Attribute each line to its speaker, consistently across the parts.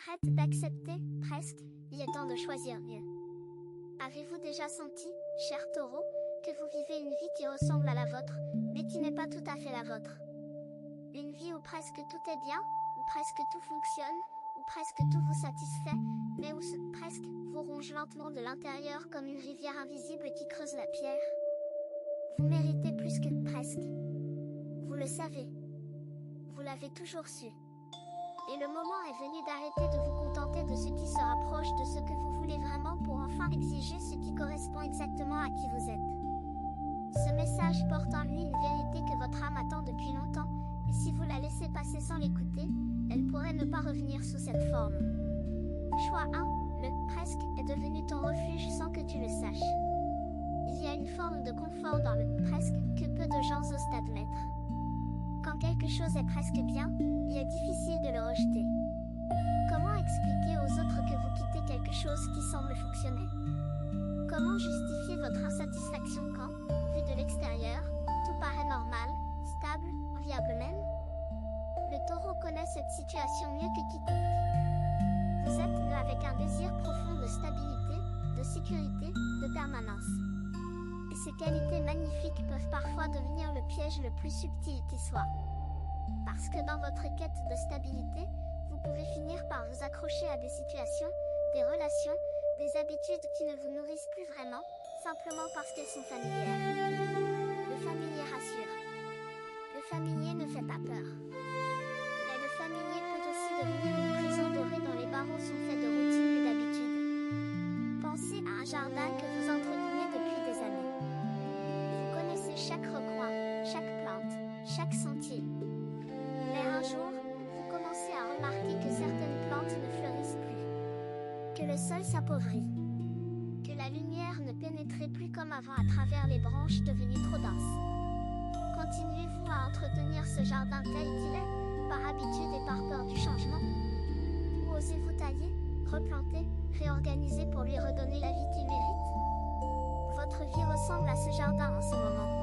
Speaker 1: Prête d'accepter, presque, il est temps de choisir mieux. Avez-vous déjà senti, cher taureau, que vous vivez une vie qui ressemble à la vôtre, mais qui n'est pas tout à fait la vôtre? Une vie où presque tout est bien, où presque tout fonctionne, où presque tout vous satisfait, mais où ce presque vous ronge lentement de l'intérieur comme une rivière invisible qui creuse la pierre. Vous méritez plus que presque. Vous le savez. Vous l'avez toujours su. Et le moment est venu d'arrêter de vous contenter de ce qui se rapproche de ce que vous voulez vraiment pour enfin exiger ce qui correspond exactement à qui vous êtes. Ce message porte en lui une vérité que votre âme attend depuis longtemps, et si vous la laissez passer sans l'écouter, elle pourrait ne pas revenir sous cette forme. Choix 1, le « presque » est devenu ton refuge sans que tu le saches. Il y a une forme de confort dans le « presque » que peu de gens osent admettre. Quand quelque chose est presque bien, il est difficile de le rejeter. Comment expliquer aux autres que vous quittez quelque chose qui semble fonctionner? Comment justifier votre insatisfaction quand, vu de l'extérieur, tout paraît normal, stable, viable même? Le taureau connaît cette situation mieux que quiconque. Vous êtes né avec un désir profond de stabilité, de sécurité, de permanence. Et ces qualités magnifiques peuvent parfois devenir le piège le plus subtil qui soit. Parce que dans votre quête de stabilité, vous pouvez finir par vous accrocher à des situations, des relations, des habitudes qui ne vous nourrissent plus vraiment, simplement parce qu'elles sont familières. Le familier rassure. Le familier ne fait pas peur. Mais le familier peut aussi devenir une prison dorée dont les barreaux sont faits de routine et d'habitude. Pensez à un jardin que vous entretenez depuis des années. Vous connaissez chaque recoin, chaque plante, chaque sentier. Mais un jour, vous commencez à remarquer que certaines plantes ne fleurissent plus. Que le sol s'appauvrit. Que la lumière ne pénétrait plus comme avant à travers les branches devenues trop denses. Continuez-vous à entretenir ce jardin tel qu'il est, par habitude et par peur du changement? Ou osez-vous tailler, replanter, réorganiser pour lui redonner la vie qu'il mérite? Votre vie ressemble à ce jardin en ce moment.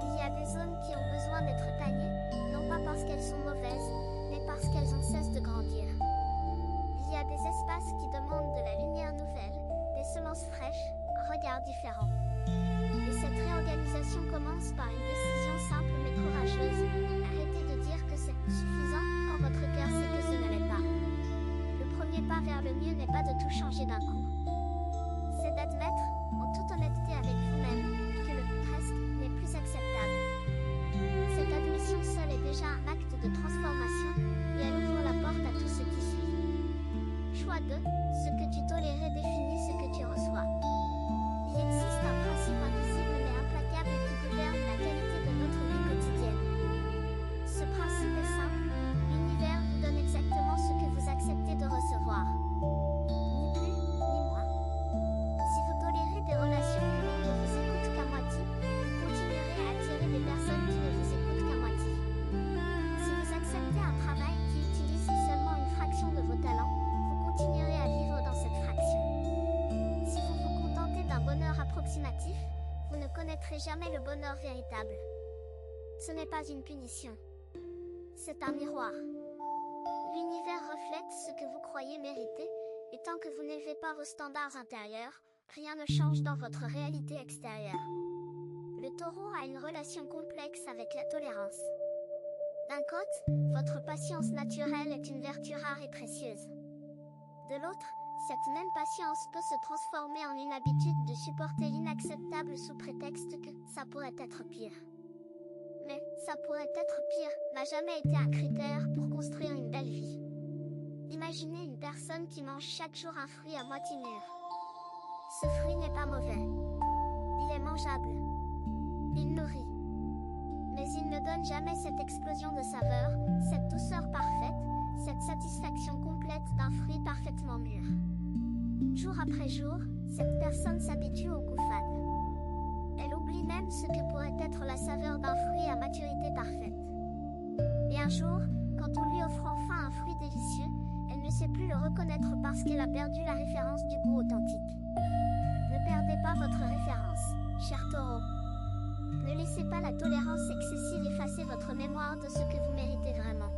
Speaker 1: Il y a des zones qui ont besoin d'être taillées, non pas parce qu'elles sont mauvaises, mais parce qu'elles ont cessé de grandir. Il y a des espaces qui demandent de la lumière nouvelle, des semences fraîches, un regard différent. Et cette réorganisation commence par une décision simple mais courageuse. Arrêtez de dire que c'est suffisant quand votre cœur sait que ce ne l'est pas. Le premier pas vers le mieux n'est pas de tout changer d'un coup. C'est d'admettre, en toute honnêteté avec vous-même, que le presque n'est plus acceptable. Cette admission seule est déjà un acte de transformation, et elle ouvre la porte à tout ce qui suit. Choix 2, ce que tu tolérais définit ce que tu reçois. Il existe un principe invisible mais implacable qui gouverne la qualité de notre vie quotidienne. Ce principe est simple, l'univers vous donne exactement ce que vous acceptez de recevoir. Ni plus, ni moins. Si vous tolérez des relations où l'on ne vous écoute qu'à moitié, vous continuerez à attirer des personnes qui ne vous écoutent qu'à moitié. Si vous acceptez un travail qui utilise seulement une fraction de vos talents, vous continuerez à vivre dans cette fraction. Si vous vous contentez d'un bonheur approximatif, vous ne connaîtrez jamais le bonheur véritable. Ce n'est pas une punition. C'est un miroir. L'univers reflète ce que vous croyez mériter, et tant que vous n'élevez pas vos standards intérieurs, rien ne change dans votre réalité extérieure. Le taureau a une relation complexe avec la tolérance. D'un côté, votre patience naturelle est une vertu rare et précieuse. De l'autre, cette même patience peut se transformer en une habitude de supporter l'inacceptable sous prétexte que ça pourrait être pire. Mais ça pourrait être pire n'a jamais été un critère pour construire une belle vie. Imaginez une personne qui mange chaque jour un fruit à moitié mûr. Ce fruit n'est pas mauvais. Il est mangeable. Il nourrit. Mais il ne donne jamais cette explosion de saveur, cette douceur parfaite, cette satisfaction complète d'un fruit parfaitement mûr. Jour après jour, cette personne s'habitue au goût fade. Elle oublie même ce que pourrait être la saveur d'un fruit à maturité parfaite. Et un jour, quand on lui offre enfin un fruit délicieux, elle ne sait plus le reconnaître parce qu'elle a perdu la référence du goût authentique. Ne perdez pas votre référence, cher taureau. Ne laissez pas la tolérance excessive effacer votre mémoire de ce que vous méritez vraiment.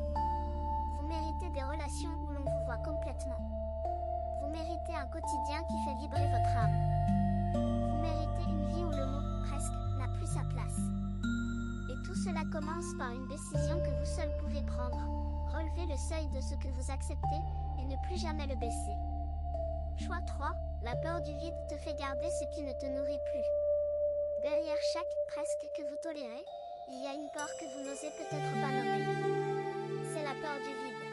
Speaker 1: Vous méritez des relations où l'on vous voit complètement. quotidien qui fait vibrer votre âme. Vous méritez une vie où le mot « presque » n'a plus sa place. Et tout cela commence par une décision que vous seul pouvez prendre. Relever le seuil de ce que vous acceptez et ne plus jamais le baisser. Choix 3. La peur du vide te fait garder ce qui ne te nourrit plus. Derrière chaque « presque » que vous tolérez, il y a une peur que vous n'osez peut-être pas nommer. C'est la peur du vide.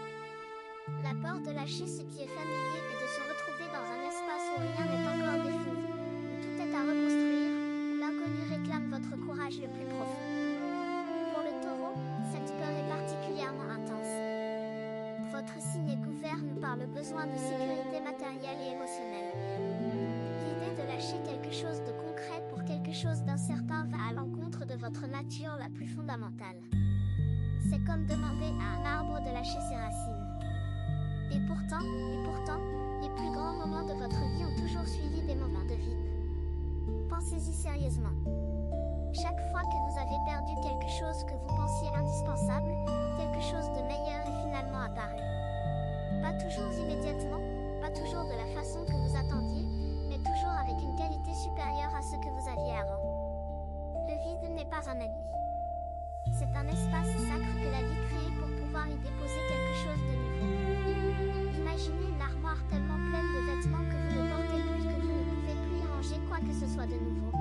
Speaker 1: La peur de lâcher ce qui est familier et de se retrouver dans un espace où rien n'est encore défini, où tout est à reconstruire, où l'inconnu réclame votre courage le plus profond. Pour le taureau, cette peur est particulièrement intense. Votre signe est gouverne par le besoin de sécurité matérielle et émotionnelle. L'idée de lâcher quelque chose de concret pour quelque chose d'incertain va à l'encontre de votre nature la plus fondamentale. C'est comme demander à un arbre de lâcher ses racines. Et pourtant, les plus grands moments de votre vie ont toujours suivi des moments de vide. Pensez-y sérieusement. Chaque fois que vous avez perdu quelque chose que vous pensiez indispensable, quelque chose de meilleur est finalement apparu. Pas toujours immédiatement, pas toujours de la façon que vous attendiez, mais toujours avec une qualité supérieure à ce que vous aviez avant. Le vide n'est pas un ami. C'est un espace sacre que la vie crée pour pouvoir y déposer quelque chose de nouveau. Imaginez une armoire tellement pleine de vêtements que vous ne portez plus, que vous ne pouvez plus y ranger quoi que ce soit de nouveau.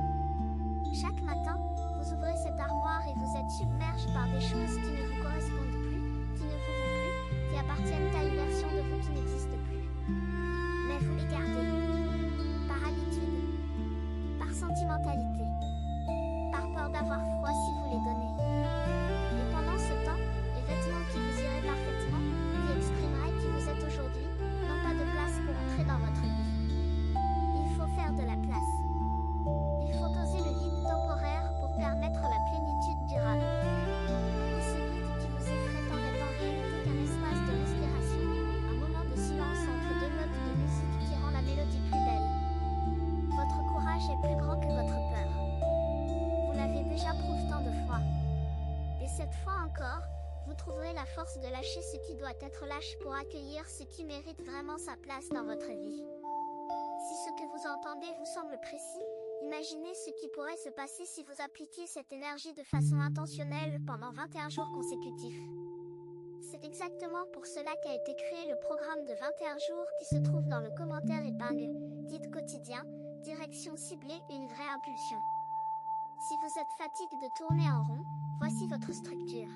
Speaker 1: Chaque matin, vous ouvrez cette armoire et vous êtes submergé par des choses qui ne vous correspondent plus, qui ne vous vont plus, qui appartiennent à une version de vous qui n'existe plus. Mais vous les gardez. Par habitude. Par sentimentalité. Par peur d'avoir froid si vous les donnez. Et pendant ce temps, les vêtements qui vous iraient parfaitement, qui exprimeraient qui vous êtes aujourd'hui, n'ont pas de place pour entrer dans votre vie. Il faut faire de la place. Il faut doser le vide temporaire pour permettre la plénitude durable. Et ce vide qui vous effraie tant n'est en réalité qu'un espace de respiration, un moment de silence entre deux notes de musique qui rend la mélodie plus belle. Votre courage est plus grand que votre peur. Vous l'avez déjà prouvé tant de fois. Et cette fois encore, vous trouverez la force de lâcher ce qui doit être lâche pour accueillir ce qui mérite vraiment sa place dans votre vie. Si ce que vous entendez vous semble précis, imaginez ce qui pourrait se passer si vous appliquiez cette énergie de façon intentionnelle pendant 21 jours consécutifs. C'est exactement pour cela qu'a été créé le programme de 21 jours qui se trouve dans le commentaire épingle, guide quotidien, direction ciblée et une vraie impulsion. Si vous êtes fatigué de tourner en rond, voici votre structure.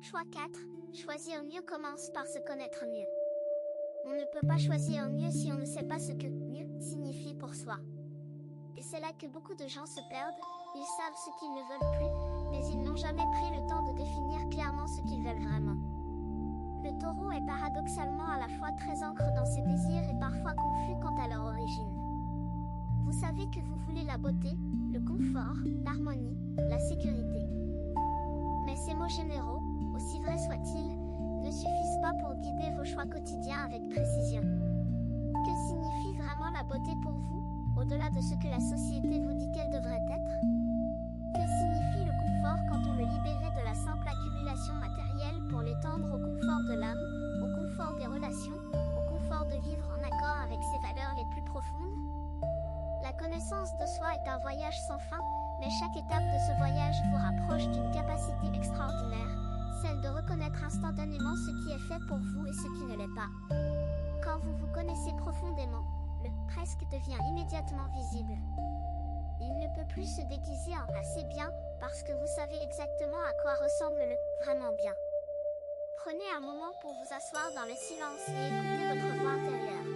Speaker 1: Choix 4. Choisir mieux commence par se connaître mieux. On ne peut pas choisir mieux si on ne sait pas ce que mieux signifie pour soi. Et c'est là que beaucoup de gens se perdent, ils savent ce qu'ils ne veulent plus, mais ils n'ont jamais pris le temps de définir clairement ce qu'ils veulent vraiment. Le taureau est paradoxalement à la fois très ancré dans ses désirs et parfois confus quant à leur origine. Vous savez que vous voulez la beauté, le confort, l'harmonie, la sécurité. Mais ces mots généraux, aussi vrais soient-ils, ne suffisent pas pour guider vos choix quotidiens avec précision. Que signifie vraiment la beauté pour vous, au-delà de ce que la société vous dit qu'elle devrait être? Que signifie le confort quand on le libérait de la simple accumulation matérielle pour l'étendre au confort de l'âme, au confort des relations, au confort de vivre en accord avec ses valeurs les plus profondes? La connaissance de soi est un voyage sans fin, mais chaque étape de ce voyage vous rapproche d'une capacité extraordinaire, celle de reconnaître instantanément ce qui est fait pour vous et ce qui ne l'est pas. Quand vous vous connaissez profondément, le « presque » devient immédiatement visible. Il ne peut plus se déguiser en « assez bien » parce que vous savez exactement à quoi ressemble le « vraiment bien ». Prenez un moment pour vous asseoir dans le silence et écouter votre voix intérieure.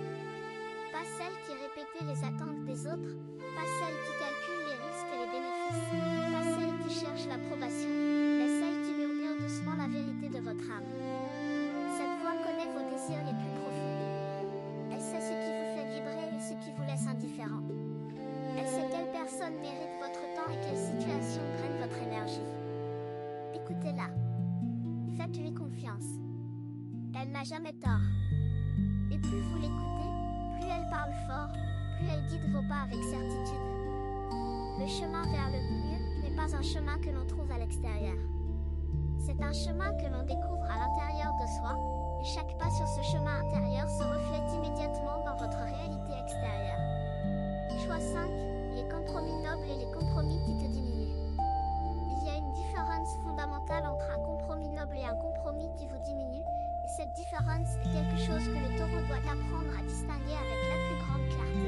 Speaker 1: Pas celle qui répète les attentes des autres, pas celle qui calcule les risques et les bénéfices, pas celle qui cherche l'approbation, mais celle qui murmure doucement la vérité de votre âme. Cette voix connaît vos désirs les plus profonds. Elle sait ce qui vous fait vibrer et ce qui vous laisse indifférent. Elle sait quelle personne mérite votre temps et quelle situation draine votre énergie. Écoutez-la. Faites-lui confiance. Elle n'a jamais tort. Et plus vous l'écoutez, plus elle parle fort, plus elle guide vos pas avec certitude. Le chemin vers le mieux n'est pas un chemin que l'on trouve à l'extérieur. C'est un chemin que l'on découvre à l'intérieur de soi, et chaque pas sur ce chemin intérieur se reflète immédiatement dans votre réalité chose que le taureau doit apprendre à distinguer avec la plus grande clarté.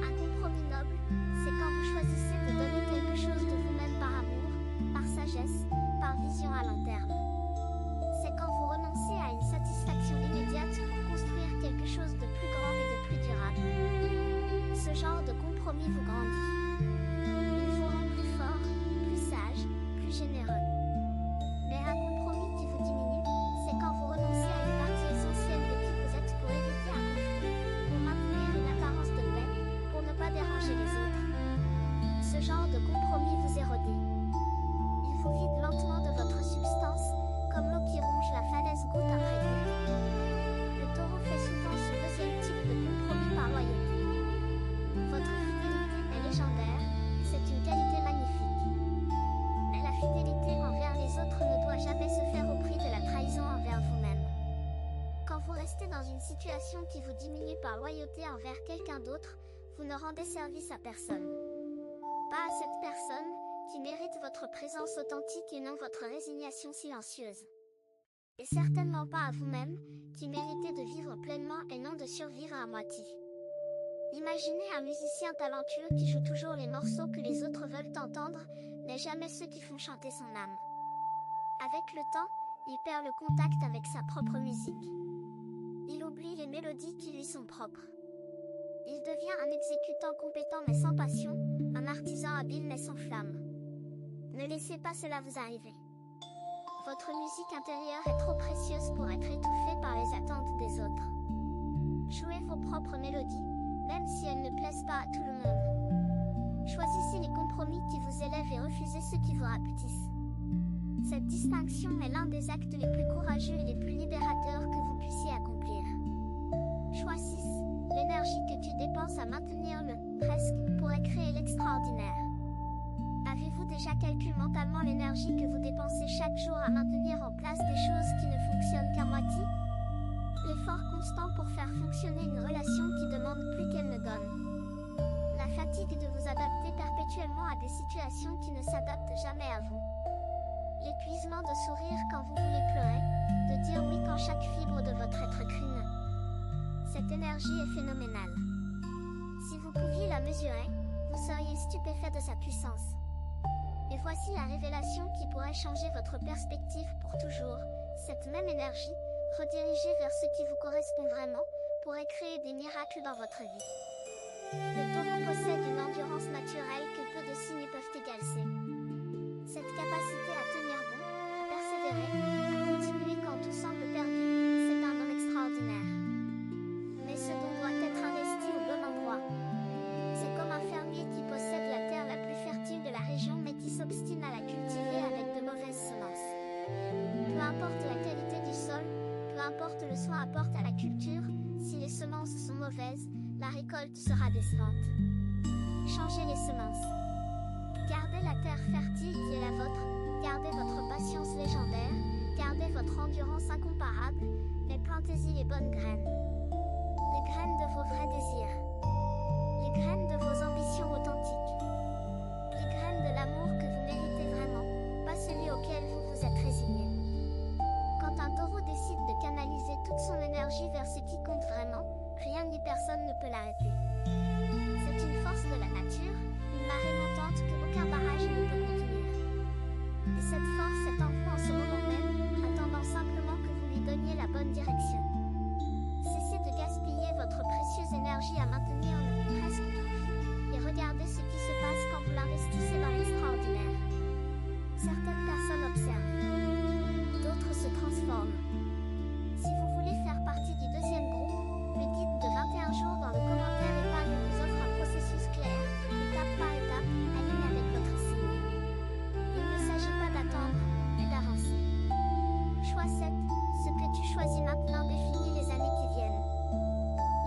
Speaker 1: Un compromis noble, c'est quand vous choisissez de donner quelque chose de vous-même par amour, par sagesse, par vision à long terme. C'est quand vous renoncez à une satisfaction immédiate pour construire quelque chose de plus grand et de plus durable. Ce genre de compromis vous grandit. Il vous rend plus fort, plus sage, plus généreux. Mais un compromis qui vous diminue, c'est quand vous renoncez à une partie essentielle de qui vous êtes pour éviter un conflit, pour maintenir une apparence de paix, pour ne pas déranger les autres. Ce genre de compromis vous érode. Il vous vide lentement de votre substance, comme l'eau qui ronge la falaise goutte après goutte. Le taureau fait souvent ce deuxième type de compromis par loyauté. Votre fidélité est légendaire, c'est une qualité magnifique. Mais la fidélité envers les autres ne doit jamais se faire au prix de la trahison envers vous-même. Quand vous restez dans une situation qui vous diminue par loyauté envers quelqu'un d'autre, vous ne rendez service à personne. Pas à cette personne, qui mérite votre présence authentique et non votre résignation silencieuse. Et certainement pas à vous-même, qui méritez de vivre pleinement et non de survivre à moitié. Imaginez un musicien talentueux qui joue toujours les morceaux que les autres veulent entendre, mais jamais ceux qui font chanter son âme. Avec le temps, il perd le contact avec sa propre musique. Il oublie les mélodies qui lui sont propres. Il devient un exécutant compétent mais sans passion, un artisan habile mais sans flamme. Ne laissez pas cela vous arriver. Votre musique intérieure est trop précieuse pour être étouffée par les attentes des autres. Jouez vos propres mélodies, même si elles ne plaisent pas à tout le monde. Choisissez les compromis qui vous élèvent et refusez ceux qui vous rapetissent. Cette distinction est l'un des actes les plus courageux et les plus libérateurs que vous puissiez accomplir. Choix 6. L'énergie que tu dépenses à maintenir le « presque » pourrait créer l'extraordinaire. Avez-vous déjà calculé mentalement l'énergie que vous dépensez chaque jour à maintenir en place des choses qui ne fonctionnent qu'à moitié? L'effort constant pour faire fonctionner une relation qui demande plus qu'elle ne donne. La fatigue de vous adapter perpétuellement à des situations qui ne s'adaptent jamais à vous. L'épuisement de sourire quand vous voulez pleurer, de dire oui quand chaque fibre de votre être crie non. Cette énergie est phénoménale. Si vous pouviez la mesurer, vous seriez stupéfait de sa puissance. Et voici la révélation qui pourrait changer votre perspective pour toujours. Cette même énergie, redirigée vers ce qui vous correspond vraiment, pourrait créer des miracles dans votre vie. Le taureau possède une endurance naturelle que peu de signes peuvent égalcer. Cette capacité à tenir bon, à persévérer, à continuer quand tout semble perdu, c'est un homme extraordinaire. Mais ce don doit être investi au bon endroit. C'est comme un fermier qui possède la terre la plus fertile de la région mais qui s'obstine à la cultiver avec de mauvaises semences. Peu importe la qualité du sol, peu importe le soin apporté à la culture, si les semences sont mauvaises, la récolte sera décevante. Changez les semences. Gardez la terre fertile qui est la vôtre, gardez votre patience légendaire, gardez votre endurance incomparable, mais plantez-y les bonnes graines. Les graines de vos vrais désirs. Les graines de vos ambitions authentiques. Les graines de l'amour que vous méritez vraiment, pas celui auquel vous vous êtes résigné. Quand un taureau décide de canaliser toute son énergie vers ce qui compte vraiment, rien ni personne ne peut l'arrêter. C'est une force de la nature, une marée montante que aucun barrage ne peut contenir. Et cette force est en vous en ce moment même, attendant simplement que vous lui donniez la bonne direction. Cessez de gaspiller votre précieuse énergie à maintenir le presque profit, et regardez ce qui se passe quand vous l'investissez dans l'extraordinaire. Certaines personnes observent, d'autres se transforment. Si vous voulez faire partie du deuxième groupe, le guide de 21 jours dans le commentaire épargne vous offre un processus clair, étape par étape, aligné avec votre signe. Il ne s'agit pas d'attendre, mais d'avancer. Choix 7. Ce que tu choisis maintenant définit les années qui viennent.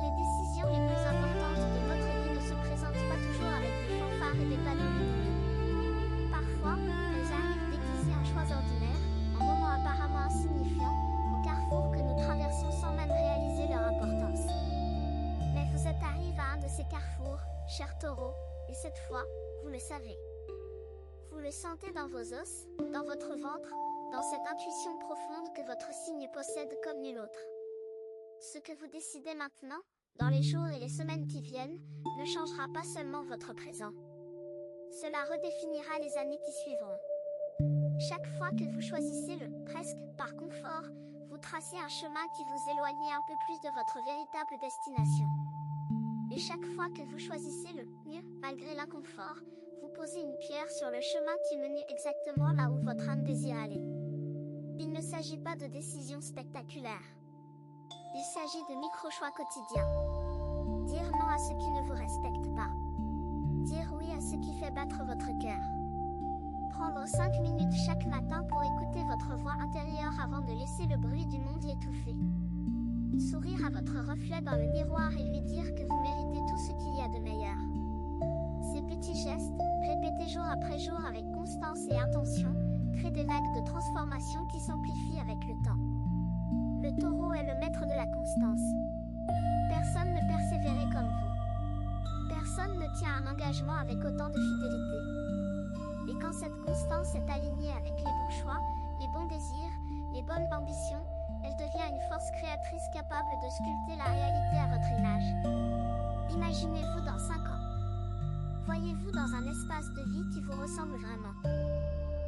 Speaker 1: Les décisions les plus importantes de notre vie ne se présentent pas toujours avec des fanfares et des panneaux lumineux. Parfois, elles arrivent déguisées en choix ordinaires, en moments apparemment insignifiants, au carrefour que nous traversons sans même réaliser leur importance. Mais vous êtes arrivé à un de ces carrefours, cher taureau, et cette fois, vous le savez. Vous le sentez dans vos os, dans votre ventre, dans cette intuition profonde que votre signe possède comme nul autre. Ce que vous décidez maintenant, dans les jours et les semaines qui viennent, ne changera pas seulement votre présent. Cela redéfinira les années qui suivront. Chaque fois que vous choisissez le « presque » par confort, vous tracez un chemin qui vous éloigne un peu plus de votre véritable destination. Et chaque fois que vous choisissez le « mieux » malgré l'inconfort, vous posez une pierre sur le chemin qui mène exactement là où votre âme désire aller. Il ne s'agit pas de décisions spectaculaires. Il s'agit de micro-choix quotidiens. Dire non à ce qui ne vous respecte pas. Dire oui à ce qui fait battre votre cœur. Prendre 5 minutes chaque matin pour écouter votre voix intérieure avant de laisser le bruit du monde y étouffer. Sourire à votre reflet dans le miroir et lui dire que vous méritez tout ce qu'il y a de meilleur. Ces petits gestes, répétés jour après jour avec constance et intention, créent des vagues de transformation qui s'amplifient avec le temps. Le taureau est le maître de la constance. Personne ne persévérait comme vous. Personne ne tient un engagement avec autant de fidélité. Et quand cette constance est alignée avec les bons choix, les bons désirs, les bonnes ambitions, elle devient une force créatrice capable de sculpter la réalité à votre image. Imaginez-vous dans 5 ans. Voyez-vous dans un espace de vie qui vous ressemble vraiment.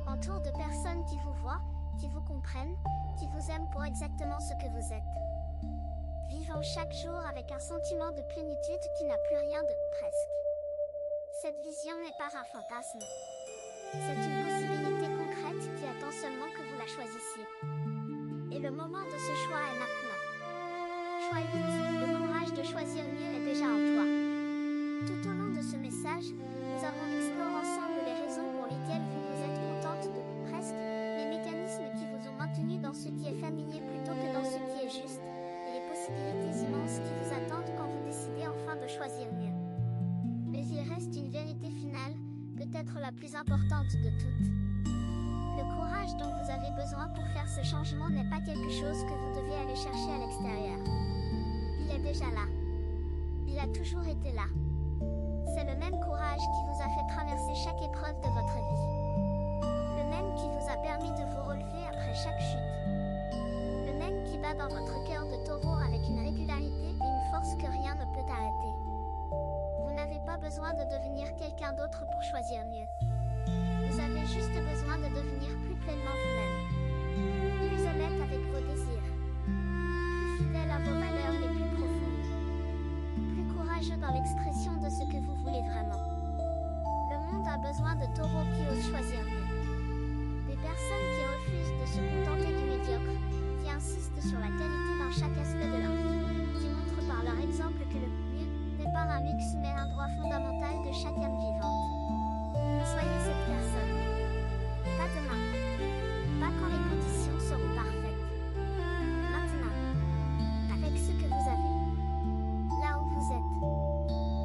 Speaker 1: Entour de personnes qui vous voient, qui vous comprennent, qui vous aiment pour exactement ce que vous êtes. Vivant chaque jour avec un sentiment de plénitude qui n'a plus rien de « presque ». Cette vision n'est pas un fantasme. C'est une possibilité concrète qui attend seulement que vous la choisissiez. Et le moment de ce choix est maintenant. Choix vite, le courage de choisir mieux est déjà en toi. Tout au long de ce message, nous avons exploré ensemble les raisons pour lesquelles vous êtes contente de « presque », les mécanismes qui vous ont maintenu dans ce qui est familier plutôt que dans ce qui est juste, et les possibilités immenses qui vous attendent quand vous décidez enfin de choisir mieux. Mais il reste une vérité finale, peut-être la plus importante de toutes. Le courage dont vous avez besoin pour faire ce changement n'est pas quelque chose que vous devez aller chercher à l'extérieur. Il est déjà là. Il a toujours été là. C'est le même courage qui vous a fait traverser chaque épreuve de votre vie. Le même qui vous a permis de vous relever après chaque chute. Le même qui bat dans votre cœur de taureau avec une régularité et une force que rien ne peut arrêter. Vous n'avez pas besoin de devenir quelqu'un d'autre pour choisir mieux. Vous avez juste besoin de devenir plus pleinement vous-même. Plus honnête avec vos désirs. Plus fidèle à vos valeurs les plus profondes. Plus courageux dans l'expression de ce que vous voulez vraiment. Le monde a besoin de taureaux qui osent choisir mieux. Des personnes qui refusent de se contenter du médiocre, qui insistent sur la qualité dans chaque aspect de leur vie, qui montrent par leur exemple que le mieux n'est pas un luxe mais un droit fondamental de chaque âme vivante. Soyez cette personne. Pas demain. Pas quand les conditions seront parfaites. Maintenant. Avec ce que vous avez. Là où vous êtes.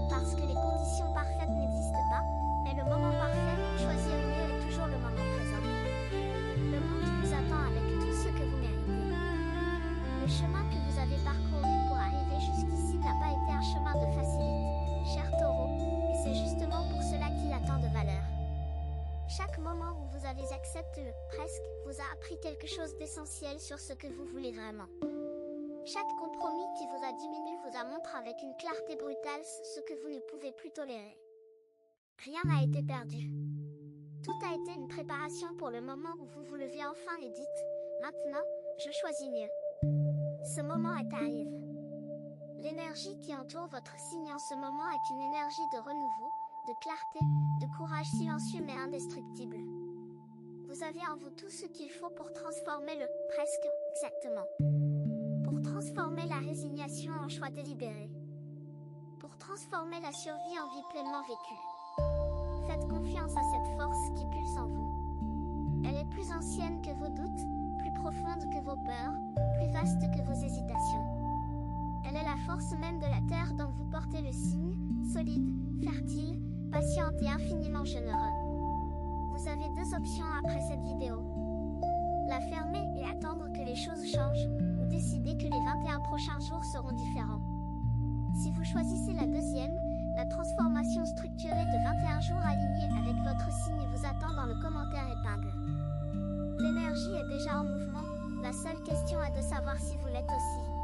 Speaker 1: Parce que les conditions parfaites n'existent pas, mais le moment parfait pour choisir mieux est toujours le moment présent. Le monde vous attend avec tout ce que vous méritez. Le chemin que vous avez parcouru pour arriver jusqu'ici n'a pas été un chemin de facilité, cher taureau, et c'est justement pour cela qu'il a tant de valeur. Chaque moment où vous avez accepté le « presque » vous a appris quelque chose d'essentiel sur ce que vous voulez vraiment. Chaque compromis qui vous a diminué vous a montré avec une clarté brutale ce que vous ne pouvez plus tolérer. Rien n'a été perdu. Tout a été une préparation pour le moment où vous vous levez enfin et dites « Maintenant, je choisis mieux ». Ce moment est arrivé. L'énergie qui entoure votre signe en ce moment est une énergie de renouveau, de clarté, de courage silencieux mais indestructible. Vous avez en vous tout ce qu'il faut pour transformer le « presque » exactement. Pour transformer la résignation en choix délibéré. Pour transformer la survie en vie pleinement vécue. Faites confiance à cette force qui pulse en vous. Elle est plus ancienne que vos doutes, plus profonde que vos peurs, plus vaste que vos hésitations. Elle est la force même de la terre dont vous portez le signe, solide, fertile, patiente et infiniment généreux. Vous avez 2 options après cette vidéo. La fermer et attendre que les choses changent, ou décider que les 21 prochains jours seront différents. Si vous choisissez la deuxième, la transformation structurée de 21 jours alignés avec votre signe vous attend dans le commentaire épingle. L'énergie est déjà en mouvement, la seule question est de savoir si vous l'êtes aussi.